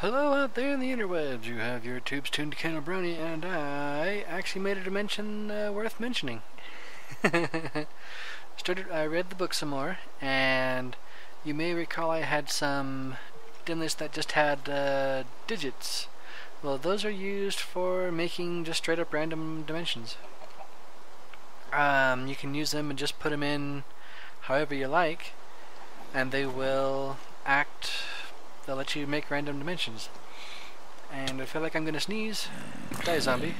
Hello out there in the interwebs, you have your tubes tuned to Candle Brownie, and I actually made a dimension worth mentioning. I read the book some more, and you may recall I had some dimlets that just had digits. Well, those are used for making just straight up random dimensions. You can use them and just put them in however you like, and they will act. They'll let you make random dimensions. And I feel like I'm gonna sneeze. Die, zombie.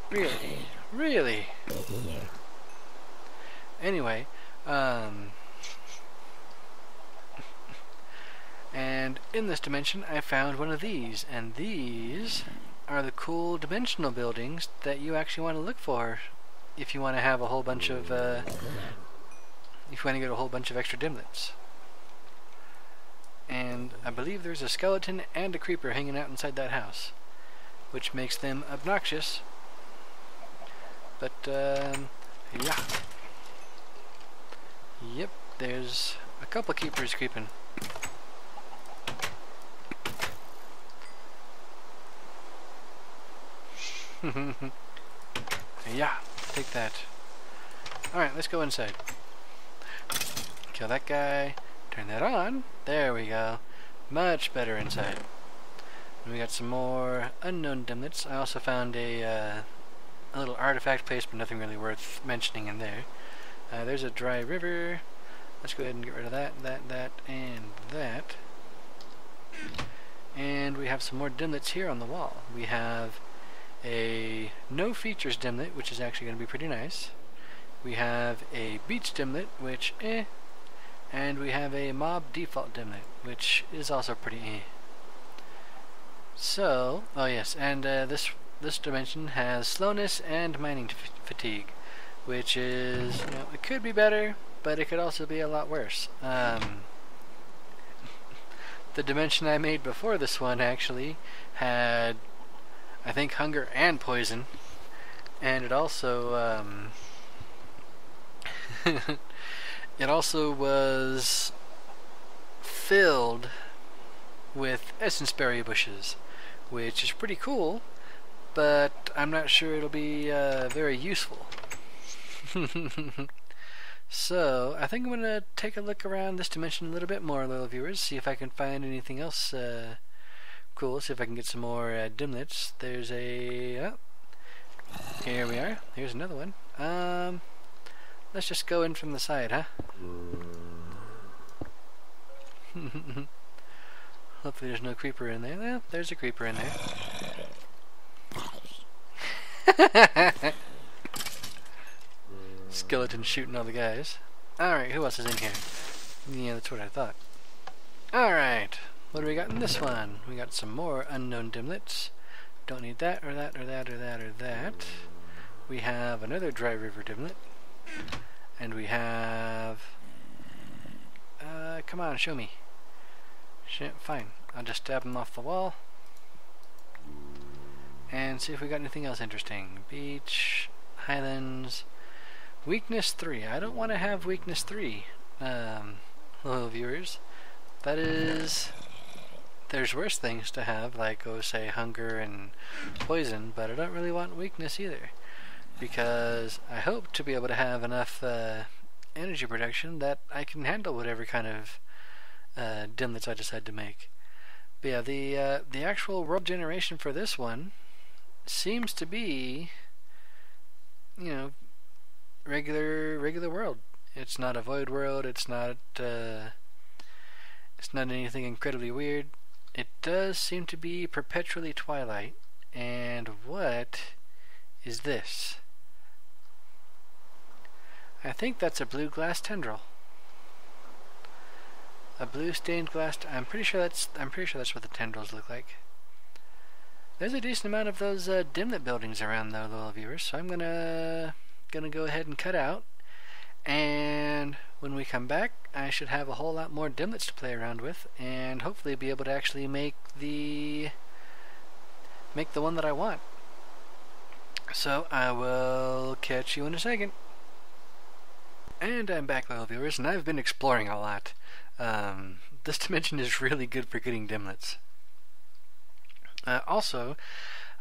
Really? Really? Anyway, and in this dimension I found one of these, and these are the cool dimensional buildings that you actually want to look for if you want to have a whole bunch of, if you want to get a whole bunch of extra dimlets. And I believe there's a skeleton and a creeper hanging out inside that house, which makes them obnoxious. But, yeah. Yep, there's a couple creepers creeping. Yeah, take that. Alright, let's go inside. Kill that guy. Turn that on. There we go. Much better inside. And we got some more unknown dimlets. I also found a little artifact place, but nothing really worth mentioning in there. There's a dry river. Let's go ahead and get rid of that, and that. And we have some more dimlets here on the wall. We have a no features dimlet, which is actually going to be pretty nice. We have a beach dimlet, which and we have a mob default dimlet, which is also pretty So, oh yes, and this dimension has slowness and mining fatigue, which is, you know, it could be better, but it could also be a lot worse. The dimension I made before this one actually had, I think, hunger and poison, and it also it also was filled with essence berry bushes, which is pretty cool, but I'm not sure it'll be very useful. So I think I'm gonna take a look around this dimension a little bit more, little viewers, see if I can find anything else cool, see if I can get some more dimlets. There's a here we are. Here's another one. Let's just go in from the side, huh? Hopefully there's no creeper in there. Well, there's a creeper in there. Skeleton shooting all the guys. Alright, who else is in here? Yeah, that's what I thought. Alright, what do we got in this one? We got some more unknown dimlets. Don't need that, or that, or that, or that, or that. We have another dry river dimlet. And we have... come on, show me. Fine, I'll just stab them off the wall. And see if we got anything else interesting. Beach, Highlands, Weakness 3. I don't want to have Weakness 3, little viewers. That is... There's worse things to have, like, oh, say, hunger and poison, but I don't really want weakness either, because I hope to be able to have enough energy production that I can handle whatever kind of dimlets I decide to make. But yeah, the actual world generation for this one seems to be, you know, regular world. It's not a void world. It's not anything incredibly weird. It does seem to be perpetually twilight. And what is this? I think that's a blue glass tendril. A blue stained glass. I'm pretty sure that's what the tendrils look like. There's a decent amount of those dimlet buildings around, though, little viewers. So I'm gonna go ahead and cut out. And when we come back, I should have a whole lot more dimlets to play around with, and hopefully be able to actually make the one that I want. So I will catch you in a second. And I'm back, little viewers, and I've been exploring a lot. This dimension is really good for getting dimlets. Also,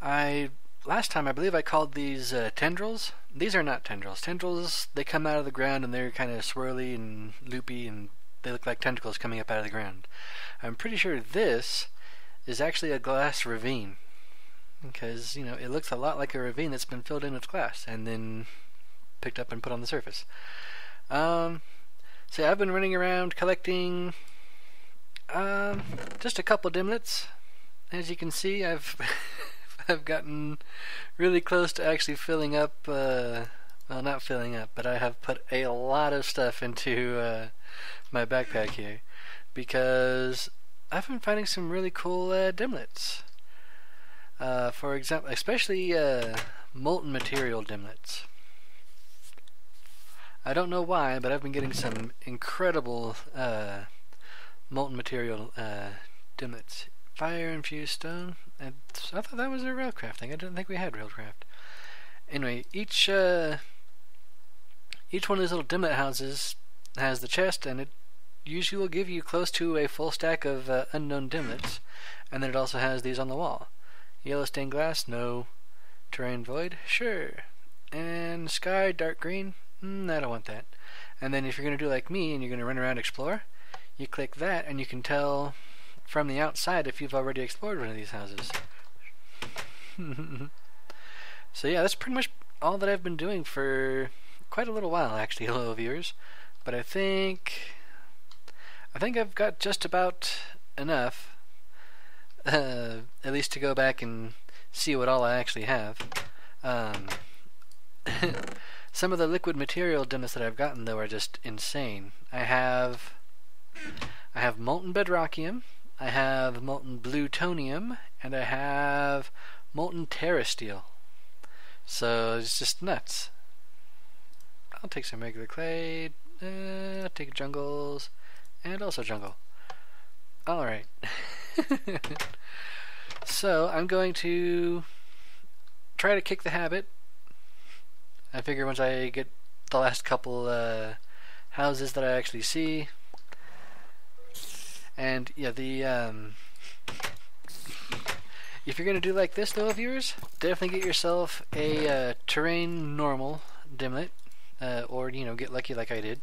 last time I believe I called these tendrils. These are not tendrils. Tendrils, they come out of the ground and they're kind of swirly and loopy and they look like tentacles coming up out of the ground. I'm pretty sure this is actually a glass ravine, because, you know, it looks a lot like a ravine that's been filled in with glass and then picked up and put on the surface. So yeah, I've been running around collecting just a couple dimlets. As you can see, I've I've gotten really close to actually filling up, well, not filling up, but I have put a lot of stuff into my backpack here, because I've been finding some really cool dimlets. For example, especially molten material dimlets. I don't know why, but I've been getting some incredible molten material dimlets. Fire infused stone. I thought that was a railcraft thing. I didn't think we had railcraft. Anyway, each one of these little dimlet houses has the chest, and it usually will give you close to a full stack of unknown dimlets. And then it also has these on the wall. Yellow stained glass, no. Terrain void, sure. And sky, dark green, I don't want that. And then if you're going to do like me and you're going to run around explore, you click that and you can tell from the outside if you've already explored one of these houses. So yeah, that's pretty much all that I've been doing for quite a little while, actually, hello viewers. But I think I've got just about enough, at least to go back and see what all I actually have. Some of the liquid material dimness that I've gotten, though, are just insane. I have molten bedrockium, I have molten plutonium, and I have molten terrasteel. So it's just nuts. I'll take some regular clay, take jungles, and also jungle. Alright. So I'm going to try to kick the habit. I figure once I get the last couple houses that I actually see. And yeah, if you're gonna do like this, though, viewers, definitely get yourself a terrain normal dimlet, or get lucky like I did.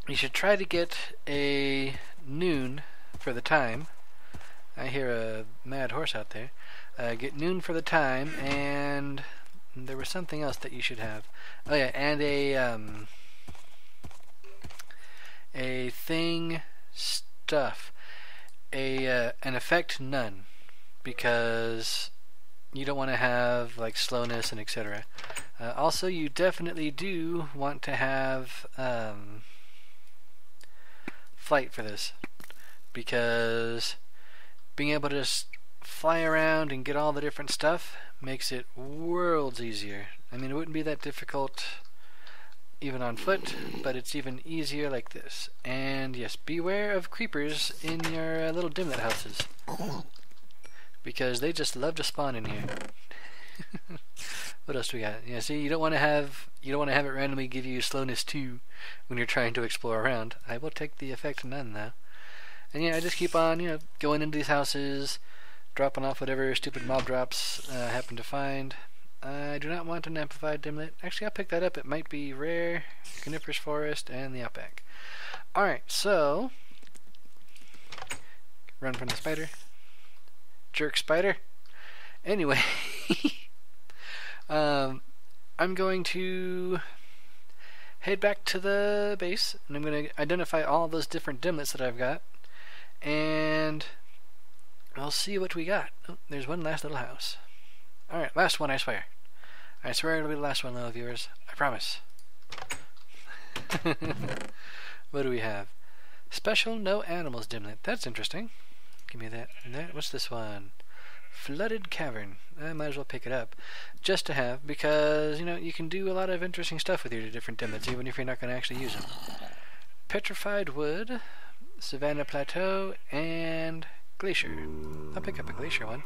You should try to get a noon for the time. I hear a mad horse out there. Get noon for the time, and there was something else that you should have. Oh yeah, and a thing stuff, an effect none, because you don't want to have like slowness and etc. Also, you definitely do want to have flight for this, because being able to just fly around and get all the different stuff makes it worlds easier. I mean, it wouldn't be that difficult even on foot, but it's even easier like this. And yes, beware of creepers in your little dimlet houses, because they just love to spawn in here. What else do we got? Yeah, see, you don't want to have it randomly give you slowness 2 when you're trying to explore around. I will take the effect none though. And yeah, I just keep on, going into these houses, dropping off whatever stupid mob drops I happen to find. I do not want an amplified dimlet. Actually, I'll pick that up. It might be rare, coniferous forest, and the outback. Alright, so run from the spider. Jerk spider. Anyway, I'm going to head back to the base, and I'm going to identify all those different dimlets that I've got, and I'll see what we got. Oh, there's one last little house. Alright, last one, I swear. I swear it'll be the last one, little viewers. I promise. What do we have? Special no animals dimlet. That's interesting. Give me that. And that. What's this one? Flooded cavern. I might as well pick it up, just to have, because you can do a lot of interesting stuff with your different dimlets, even if you're not going to actually use them. Petrified wood, Savannah Plateau, and glacier. I'll pick up a glacier one.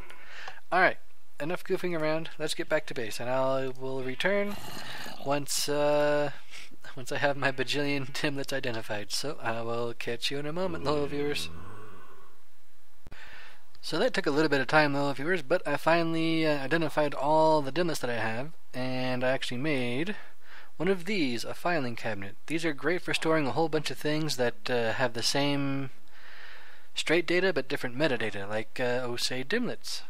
Alright, enough goofing around. Let's get back to base, and I will return once I have my bajillion dimlets identified. So I will catch you in a moment, little viewers. So that took a little bit of time though, viewers, but I finally identified all the dimness that I have, and I actually made one of these, a filing cabinet. These are great for storing a whole bunch of things that have the same straight data but different metadata, like, say, dimlets.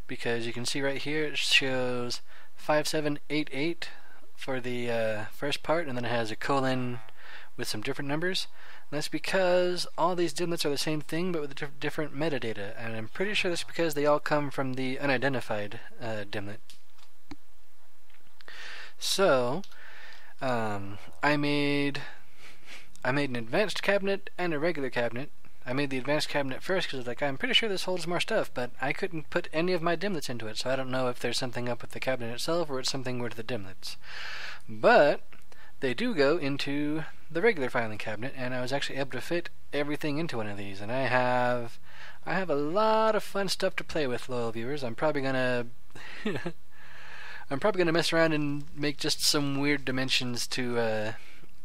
Because you can see right here it shows 5788 for the first part, and then it has a colon with some different numbers. And that's because all these dimlets are the same thing but with different metadata, and I'm pretty sure that's because they all come from the unidentified dimlet. So I made an advanced cabinet and a regular cabinet. I made the advanced cabinet first because like, I'm pretty sure this holds more stuff, but I couldn't put any of my dimlets into it, so I don't know if there's something up with the cabinet itself or it's something with the dimlets. But they do go into the regular filing cabinet, and I was actually able to fit everything into one of these, and I have a lot of fun stuff to play with, loyal viewers. I'm probably gonna mess around and make just some weird dimensions to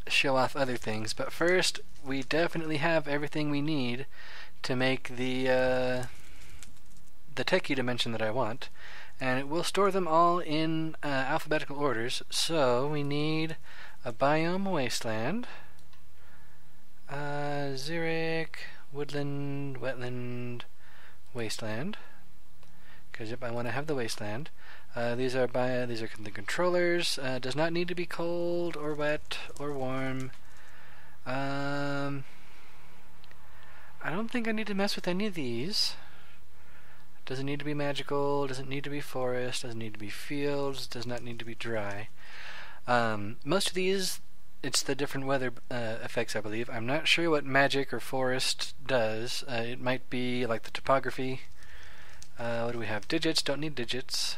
show off other things, but first we definitely have everything we need to make the techie dimension that I want, and it will store them all in alphabetical orders. So we need a biome wasteland, xeric, woodland, wetland, wasteland, because yep, I want to have the wasteland. These are the controllers. Does not need to be cold or wet or warm. I don't think I need to mess with any of these. Doesn't need to be magical. Doesn't need to be forest. Doesn't need to be fields. Does not need to be dry. Most of these, it's the different weather effects, I believe. I'm not sure what magic or forest does. It might be like the topography. What do we have? Digits. Don't need digits.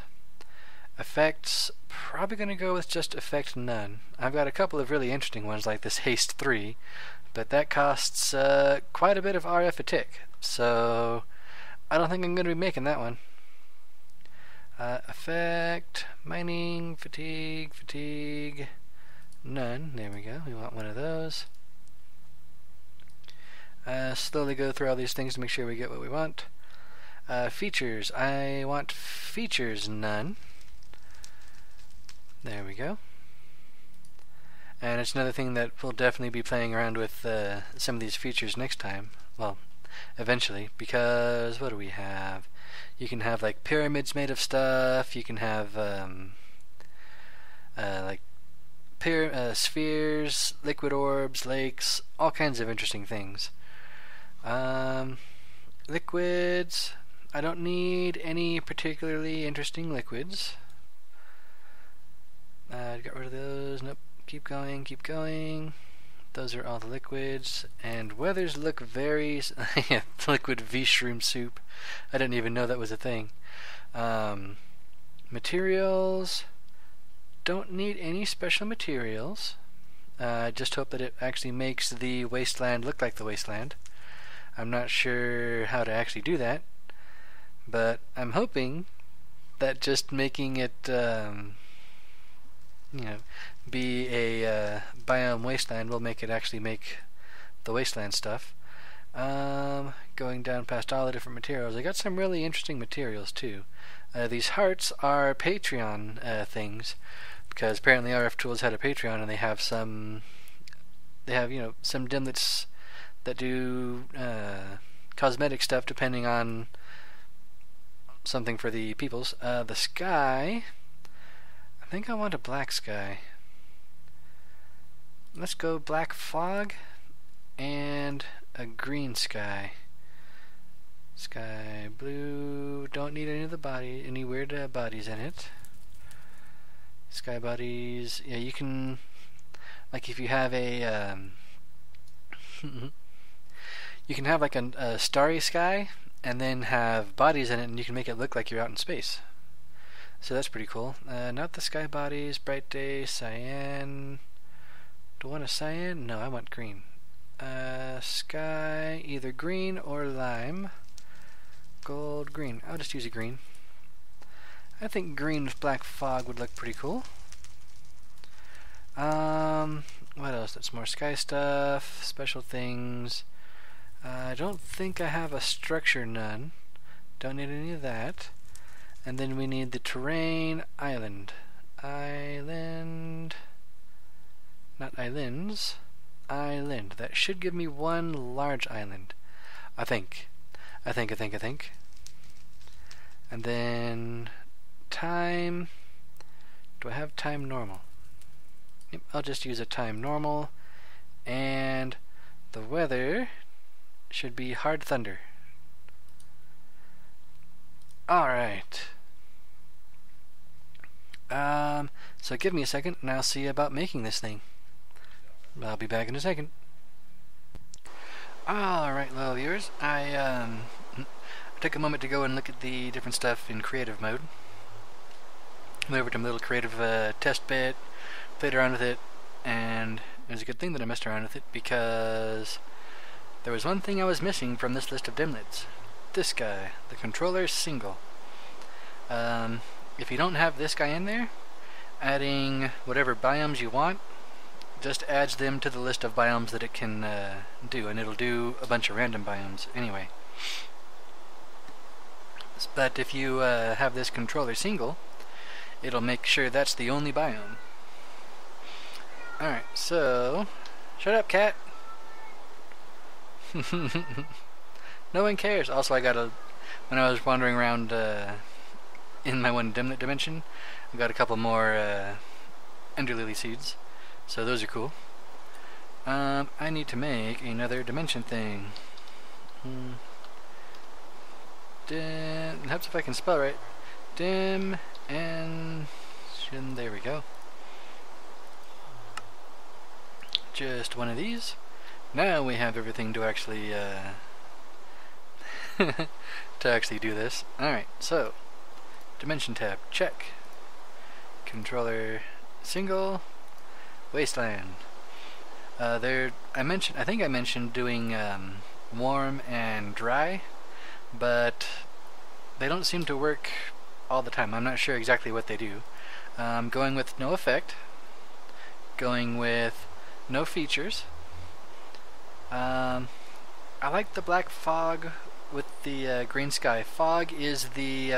Effects, probably going to go with just effect none. I've got a couple of really interesting ones like this haste 3, but that costs quite a bit of RF a tick, so I don't think I'm going to be making that one. Effect, mining, fatigue, none. There we go, we want one of those. Slowly go through all these things to make sure we get what we want. Features, I want features none. There we go. And it's another thing that we'll definitely be playing around with some of these features next time. Well, eventually, because what do we have? You can have like pyramids made of stuff. You can have like spheres, liquid orbs, lakes, all kinds of interesting things. Liquids. I don't need any particularly interesting liquids. Got rid of those. Nope. Keep going. Those are all the liquids. And weathers look very... liquid V-shroom soup. I didn't even know that was a thing. Materials. Don't need any special materials. Just hope that it actually makes the wasteland look like the wasteland. I'm not sure how to actually do that, but I'm hoping that just making it be a biome wasteland will make it actually make the wasteland stuff. Going down past all the different materials, I got some really interesting materials too. These hearts are Patreon things, because apparently RF Tools had a Patreon, and they have some dimlets that do cosmetic stuff depending on something for the peoples. The sky, I think I want a black sky. Let's go black fog and a green sky. Sky blue, don't need any of the any weird bodies in it. Sky bodies, yeah, you can, like if you have a you can have like a starry sky and then have bodies in it, and you can make it look like you're out in space. So that's pretty cool. Not the sky bodies, bright day, cyan. Do I want a cyan? No, I want green. Sky, either green or lime. Gold, green. I'll just use a green. I think green with black fog would look pretty cool. What else? That's more sky stuff, special things. I don't think I have a structure none. Don't need any of that. And then we need the terrain island. Island. Not islands. Island. That should give me one large island. I think. And then time. Do I have time normal? Yep, I'll just use a time normal. And the weather should be hard thunder. Alright. So give me a second and I'll see about making this thing. I'll be back in a second. Alright, little viewers, I took a moment to go and look at the different stuff in creative mode. Went over to my little creative test bit, played around with it, and it was a good thing that I messed around with it because there was one thing I was missing from this list of dimlets. This guy, the controller single. If you don't have this guy in there, adding whatever biomes you want just adds them to the list of biomes that it can do, and it'll do a bunch of random biomes anyway. But if you have this controller single, it'll make sure that's the only biome. Alright, so shut up, cat. No one cares. Also, I got when I was wandering around in my one dimlet dimension, I got a couple more ender lily seeds, so those are cool. I need to make another dimension thing. Helps if I can spell right. Dim and there we go. Just one of these. Now we have everything to actually to actually do this. Alright, so dimension tab, check. Controller single, wasteland. I think I mentioned doing warm and dry, but they don't seem to work all the time. I'm not sure exactly what they do. Going with no effect, going with no features. I like the black fog with the green sky. Fog is the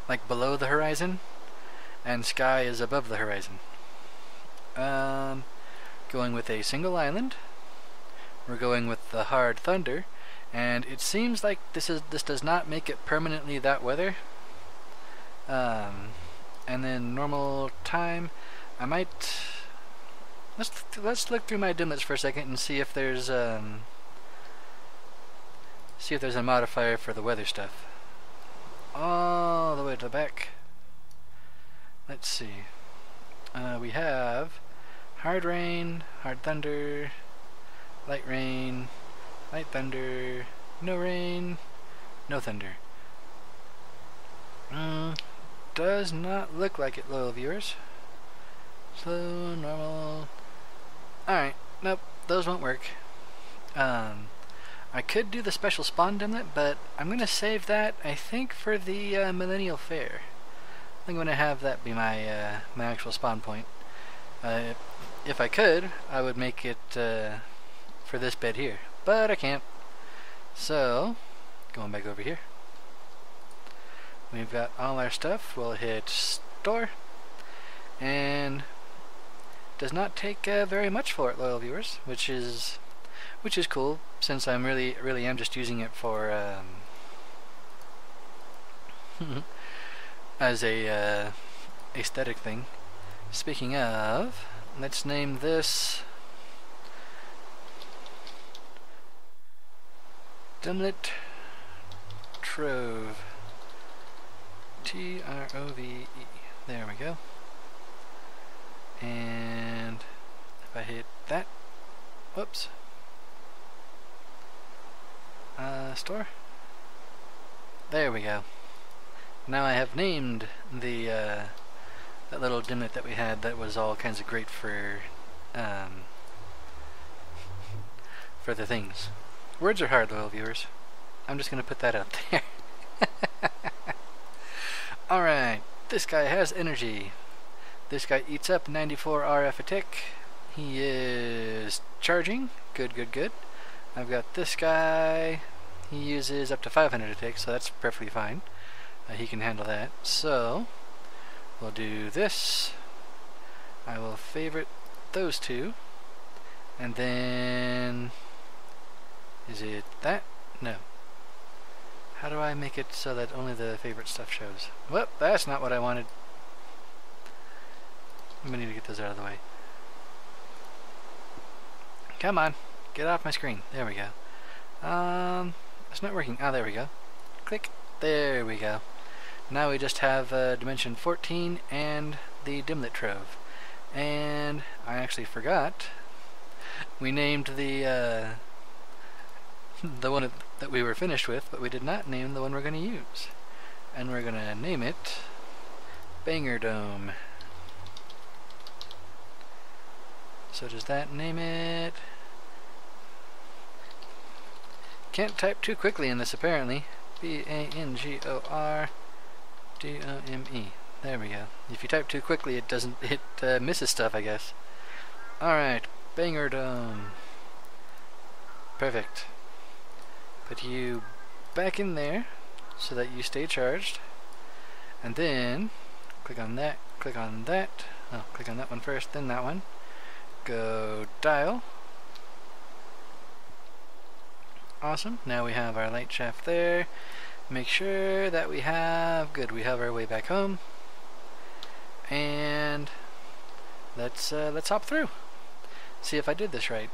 like below the horizon, and sky is above the horizon. Going with a single island. We're going with the hard thunder, and it seems like this does not make it permanently that weather. And then normal time. I might let's look through my dimlets for a second and see if there's a modifier for the weather stuff. All the way to the back. Let's see. We have hard rain, hard thunder, light rain, light thunder, no rain, no thunder. Does not look like it, loyal viewers. Slow, normal. Alright, nope, those won't work. I could do the special spawn dimlet, but I'm going to save that, I think, for the Millennial Fair. I'm going to have that be my my actual spawn point. If I could, I would make it for this bed here, but I can't. So, going back over here. We've got all our stuff. We'll hit store, and does not take very much for it, loyal viewers, which is cool, since I'm really am just using it for as a aesthetic thing. Speaking of, let's name this Dimlet Trove. Trove. There we go. And if I hit that, whoops. Store. There we go. Now I have named the that little dimlet that we had that was all kinds of great for the things. Words are hard, loyal viewers. I'm just gonna put that out there. Alright, this guy has energy. This guy eats up 94 RF a tick. He is charging. Good, good, good. I've got this guy. He uses up to 500 to take, so that's perfectly fine. He can handle that. So, we'll do this. I will favorite those two. And then... is it that? No. How do I make it so that only the favorite stuff shows? Well, that's not what I wanted. I'm gonna need to get those out of the way. Come on, get off my screen. There we go. It's not working. Ah, there we go. Click. There we go. Now we just have dimension 14 and the dimlet trove. And I actually forgot. We named the one that we were finished with, but we did not name the one we're going to use. And we're going to name it Banger Dome. So does that name it? Can't type too quickly in this apparently. Bangordome. There we go. If you type too quickly, it misses stuff, I guess. Alright, Banger Dome. Perfect. Put you back in there so that you stay charged. And then click on that, click on that. Oh, click on that one first, then that one. Go dial. Awesome. Now we have our light shaft there. Make sure that we have good. We have our way back home. And let's hop through. See if I did this right.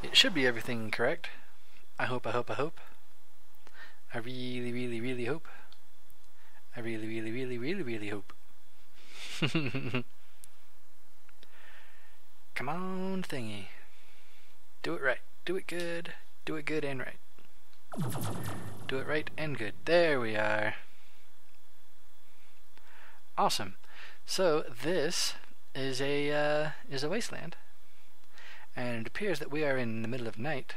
It should be everything correct. I hope. I really, really, really hope. I really, really, really, really, really hope. Come on, thingy. Do it right. Do it good. Do it good and right. Do it right and good. There we are. Awesome. So this is a wasteland, and it appears that we are in the middle of night.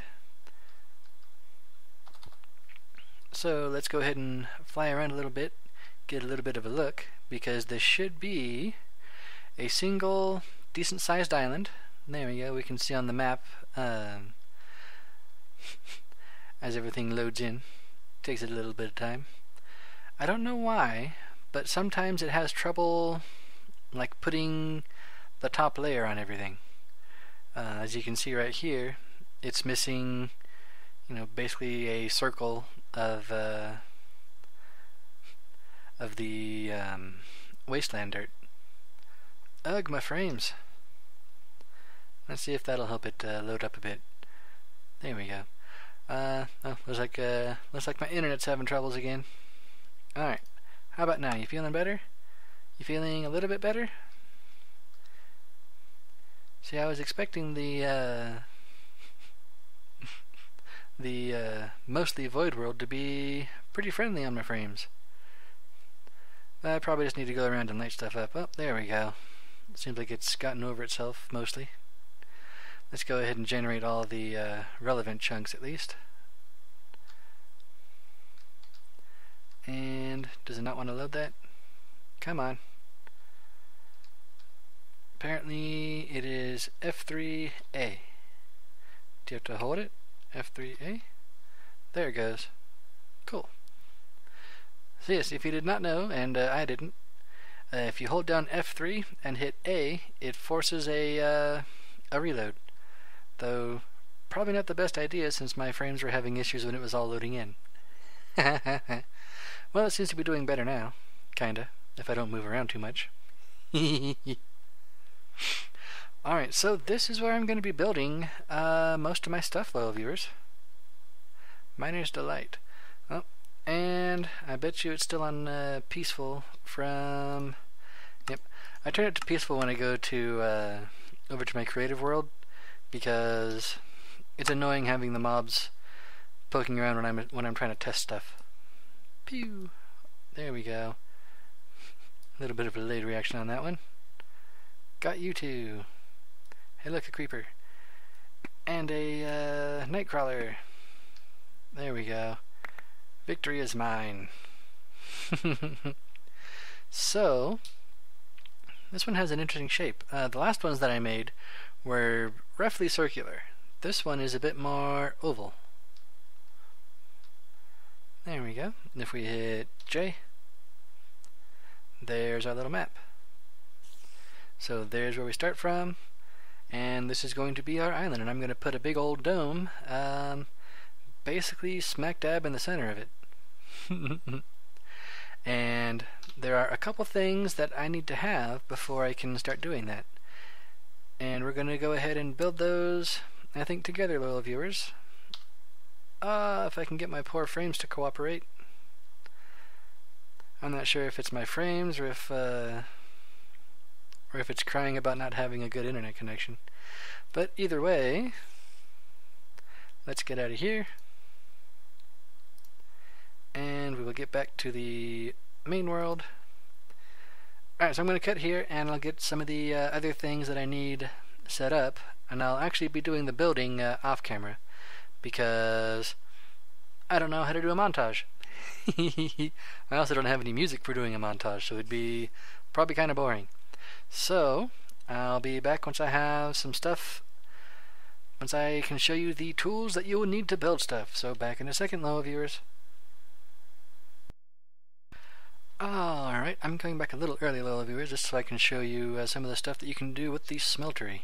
So let's go ahead and fly around a little bit, get a little bit of a look, because this should be a single decent-sized island. There we go. We can see on the map as everything loads in. Takes it a little bit of time. I don't know why, but sometimes it has trouble like putting the top layer on everything. As you can see right here, it's missing, you know, basically a circle of the wasteland dirt. Ugh, my frames. Let's see if that'll help it load up a bit. There we go. Oh, looks like my internet's having troubles again. Alright, how about now? You feeling better? You feeling a little bit better? See, I was expecting the mostly void world to be pretty friendly on my frames. I probably just need to go around and light stuff up. Oh, there we go. Seems like it's gotten over itself, mostly. Let's go ahead and generate all the relevant chunks at least. And does it not want to load that? Come on. Apparently it is F3A. Do you have to hold it? F3A? There it goes. Cool. So yes, if you did not know, and I didn't, if you hold down F3 and hit A, it forces a reload. Though, probably not the best idea since my frames were having issues when it was all loading in. Well, it seems to be doing better now. Kinda, if I don't move around too much. Alright, so this is where I'm going to be building most of my stuff, loyal viewers. Miner's Delight. Oh, and I bet you it's still on peaceful from... Yep, I turn it to peaceful when I go to over to my creative world, because it's annoying having the mobs poking around when I'm trying to test stuff. Pew! There we go. A little bit of a delayed reaction on that one. Got you two. Hey, look, a creeper. And a nightcrawler. There we go. Victory is mine. So, this one has an interesting shape. The last ones that I made were roughly circular. This one is a bit more oval. There we go. And if we hit J, there's our little map. So there's where we start from, and this is going to be our island, and I'm going to put a big old dome basically smack dab in the center of it. And there are a couple things that I need to have before I can start doing that. And we're going to go ahead and build those, I think, together, loyal viewers. If I can get my poor frames to cooperate. I'm not sure if it's my frames or if it's crying about not having a good internet connection. But either way, let's get out of here. And we will get back to the main world. Alright, so I'm going to cut here and I'll get some of the other things that I need set up. And I'll actually be doing the building off camera, because I don't know how to do a montage. I also don't have any music for doing a montage, so it'd be probably kind of boring. So I'll be back once I have some stuff, once I can show you the tools that you will need to build stuff. So back in a second, loyal viewers. Alright, I'm coming back a little early, loyal viewers, just so I can show you some of the stuff that you can do with the smeltery.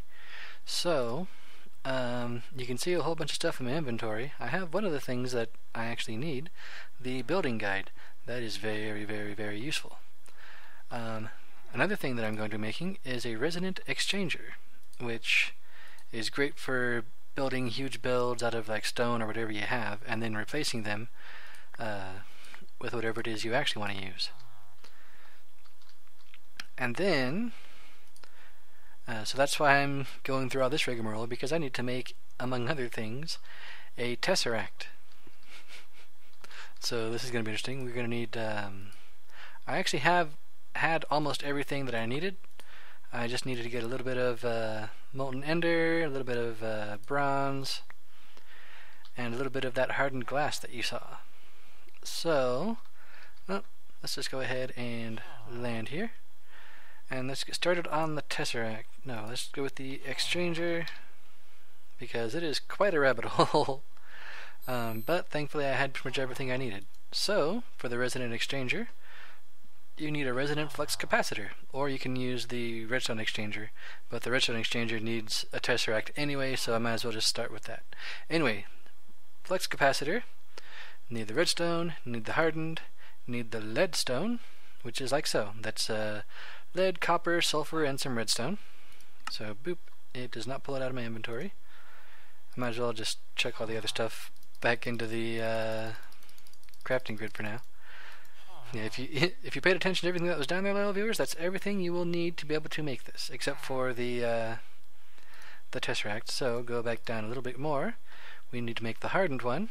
So you can see a whole bunch of stuff in my inventory. I have one of the things that I actually need, the building guide. That is very, very, very useful. Another thing that I'm going to be making is a resonant exchanger, which is great for building huge builds out of like stone or whatever you have, and then replacing them with whatever it is you actually want to use. And then so that's why I'm going through all this rigmarole, because I need to make, among other things, a tesseract. So this is going to be interesting. We're going to need I actually have had almost everything that I needed. I just needed to get a little bit of molten ender, a little bit of bronze, and a little bit of that hardened glass that you saw. So let's just go ahead and land here, and let's get started on the tesseract. No, let's go with the exchanger, because it is quite a rabbit hole. But thankfully I had pretty much everything I needed. So for the resonant exchanger, you need a resonant flux capacitor, or you can use the redstone exchanger, but the redstone exchanger needs a tesseract anyway, so I might as well just start with that. Anyway, flux capacitor, need the redstone, need the hardened, need the leadstone, which is like so. That's lead, copper, sulfur, and some redstone. So boop, it does not pull it out of my inventory. I might as well just chuck all the other stuff back into the crafting grid for now. Yeah, if you paid attention to everything that was down there, loyal viewers, that's everything you will need to be able to make this, except for the tesseract. So go back down a little bit more. We need to make the hardened one,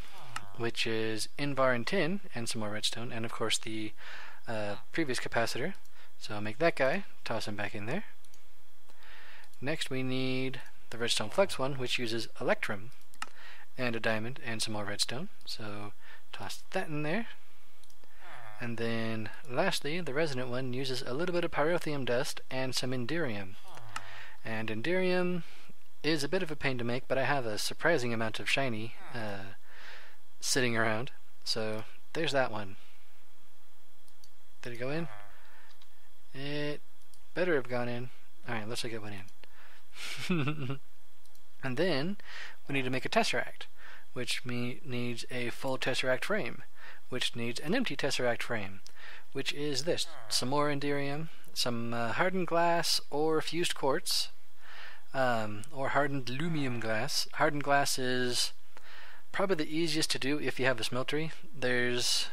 which is Invar and tin, and some more redstone, and of course the previous capacitor. So I'll make that guy, toss him back in there. Next we need the redstone flux one, which uses electrum and a diamond and some more redstone. So toss that in there. And then lastly, the resonant one uses a little bit of pyrotheum dust and some inderium. And inderium is a bit of a pain to make, but I have a surprising amount of shiny sitting around. So there's that one. Did it go in? It better have gone in. Alright, let's get one in. And then we need to make a tesseract, which needs a full tesseract frame, which needs an empty tesseract frame, which is this: some more inderium, some hardened glass or fused quartz, or hardened lumium glass. Hardened glass is probably the easiest to do if you have a smeltery. There's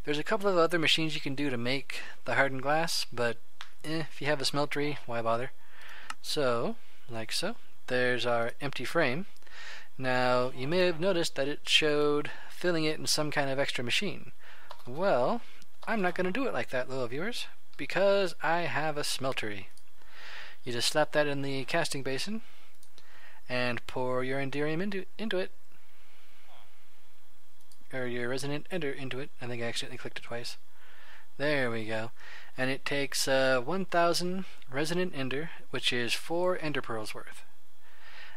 a couple of other machines you can do to make the hardened glass, but if you have a smeltery, why bother? So, like so, there's our empty frame. Now, you may have noticed that it showed filling it in some kind of extra machine. Well, I'm not going to do it like that, little viewers, because I have a smeltery. You just slap that in the casting basin and pour your inderium into it, or your resonant ender into it. I think I accidentally clicked it twice. There we go. And it takes 1,000 resonant ender, which is 4 ender pearls worth.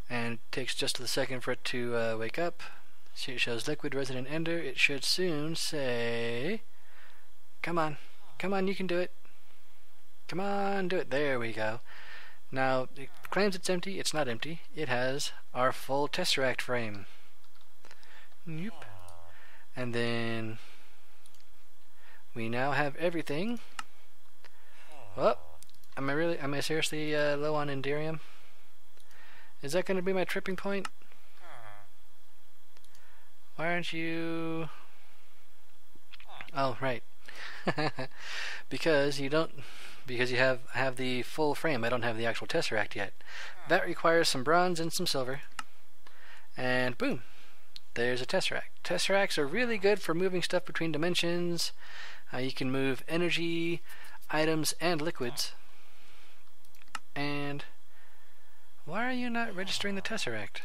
and it takes just a second for it to wake up. See, it shows liquid resident ender. It should soon say, come on, come on, you can do it. Come on, do it. There we go. Now, it claims it's empty. It's not empty. It has our full Tesseract frame. Yep. And then we now have everything. Oh, am I seriously low on Enderium? Is that going to be my tripping point? Why aren't you... Oh, right. Because you have the full frame. I don't have the actual Tesseract yet. That requires some bronze and some silver. And boom, there's a Tesseract. Tesseracts are really good for moving stuff between dimensions. You can move energy, items, and liquids. And why are you not registering the Tesseract?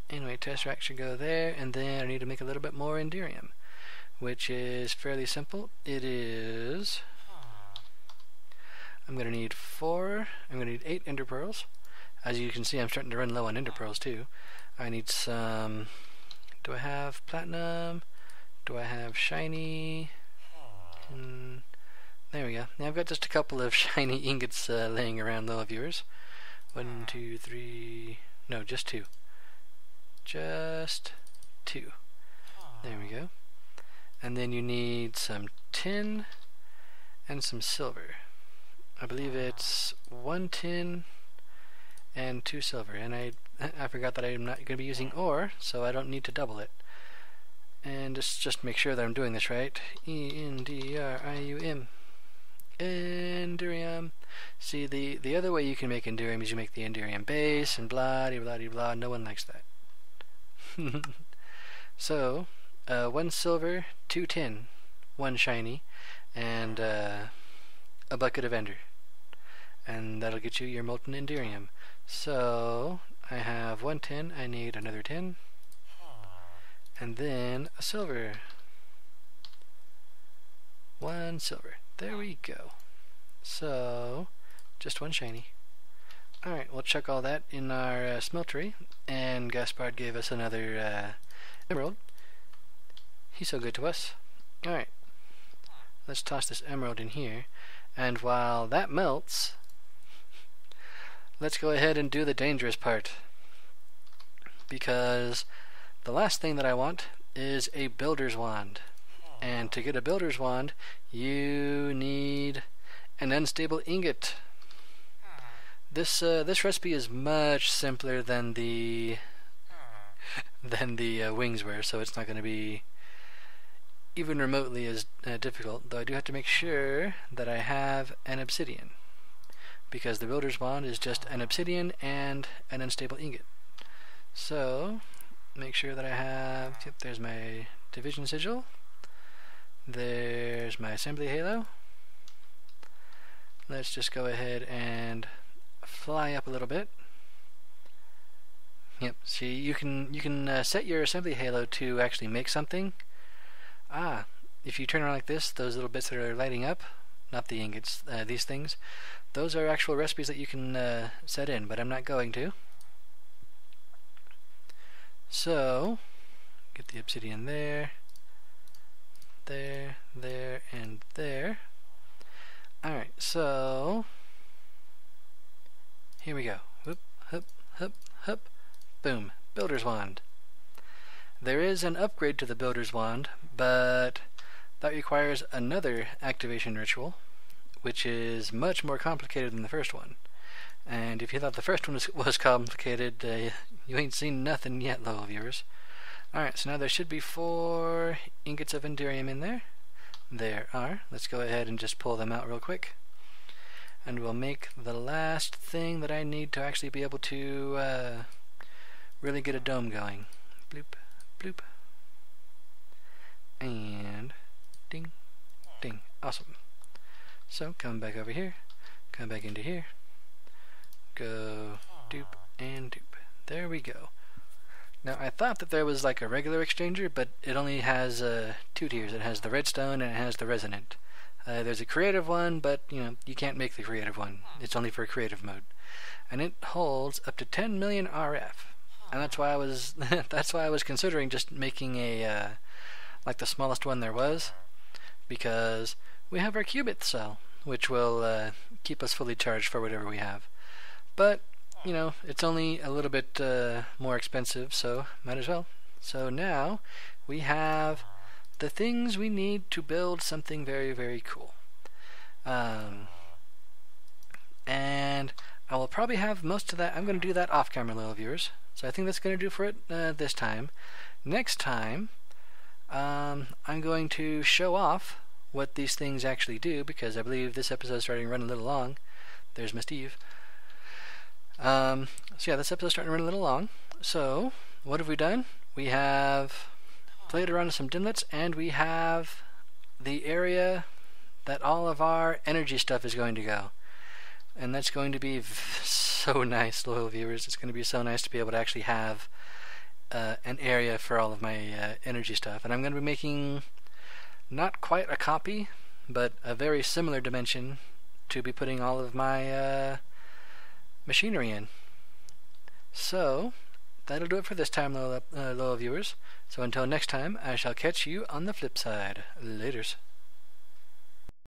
Anyway, Tesseract should go there, and then I need to make a little bit more Enderium, which is fairly simple. It is... I'm going to need 8 Ender Pearls. As you can see, I'm starting to run low on Ender Pearls too. I need some... Do I have Platinum? Do I have Shiny? There we go. Now I've got just a couple of shiny ingots laying around, though, viewers. 1, 2, 3... No, just 2. Just 2. There we go. And then you need some tin and some silver. I believe it's 1 tin and 2 silver. And I forgot that I'm not going to be using ore, so I don't need to double it. And just make sure that I'm doing this right. Enderium. Enderium. See, the other way you can make Enderium is you make the Enderium base and blah de blah de blah. No one likes that. So, 1 silver, 2 tin, 1 shiny, and a bucket of ender. And that'll get you your molten Enderium. So, I have 1 tin, I need another tin, and then a silver. 1 silver. There we go. So, just 1 shiny. Alright, we'll check all that in our smeltery, and Gaspard gave us another emerald. He's so good to us. Alright, let's toss this emerald in here, and while that melts, let's go ahead and do the dangerous part, because the last thing that I want is a builder's wand, and to get a builder's wand you need an unstable ingot. This recipe is much simpler than the wings were, so it's not going to be even remotely as difficult. Though I do have to make sure that I have an obsidian, because the builder's wand is just an obsidian and an unstable ingot. So make sure that I have. Yep, there's my division sigil. There's my assembly halo. Let's just go ahead and fly up a little bit. Yep. See, you can set your assembly halo to actually make something. If you turn around like this, those little bits that are lighting up, not the ingots, these things, those are actual recipes that you can set in, but I'm not going to. So, get the obsidian there, there, there, and there. Alright, so here we go. Whoop, hup, hup, hup. Boom. Builder's wand. There is an upgrade to the Builder's wand, but that requires another activation ritual, which is much more complicated than the first one. And if you thought the first one was complicated, you ain't seen nothing yet, loyal viewers. Alright, so now there should be 4 ingots of Enderium in there. There are. Let's go ahead and just pull them out real quick. And we'll make the last thing that I need to actually be able to really get a dome going. Bloop, bloop. And ding, ding. Awesome. So, coming back over here, come back into here, go doop and doop. There we go. Now, I thought that there was like a regular exchanger, but it only has 2 tiers. It has the redstone and it has the resonant. There's a creative one, but you can't make the creative one. It's only for creative mode. and it holds up to 10 million RF. And that's why I was that's why I was considering just making a like the smallest one there was, because we have our qubit cell, which will keep us fully charged for whatever we have. But you know, it's only a little bit more expensive, so might as well. So now we have the things we need to build something very, very cool. And I will probably have most of that. I'm going to do that off camera, little viewers. So I think that's going to do for it this time. Next time, I'm going to show off what these things actually do, because I believe this episode is starting to run a little long. There's Miss Steve. So yeah, this episode's starting to run a little long. So what have we done? We have played around with some dimlets, and we have the area that all of our energy stuff is going to go. And that's going to be so nice, loyal viewers. It's going to be so nice to be able to actually have an area for all of my energy stuff. And I'm going to be making not quite a copy, but a very similar dimension to be putting all of my machinery in. So that'll do it for this time, loyal viewers. So until next time, I shall catch you on the flip side. Laters.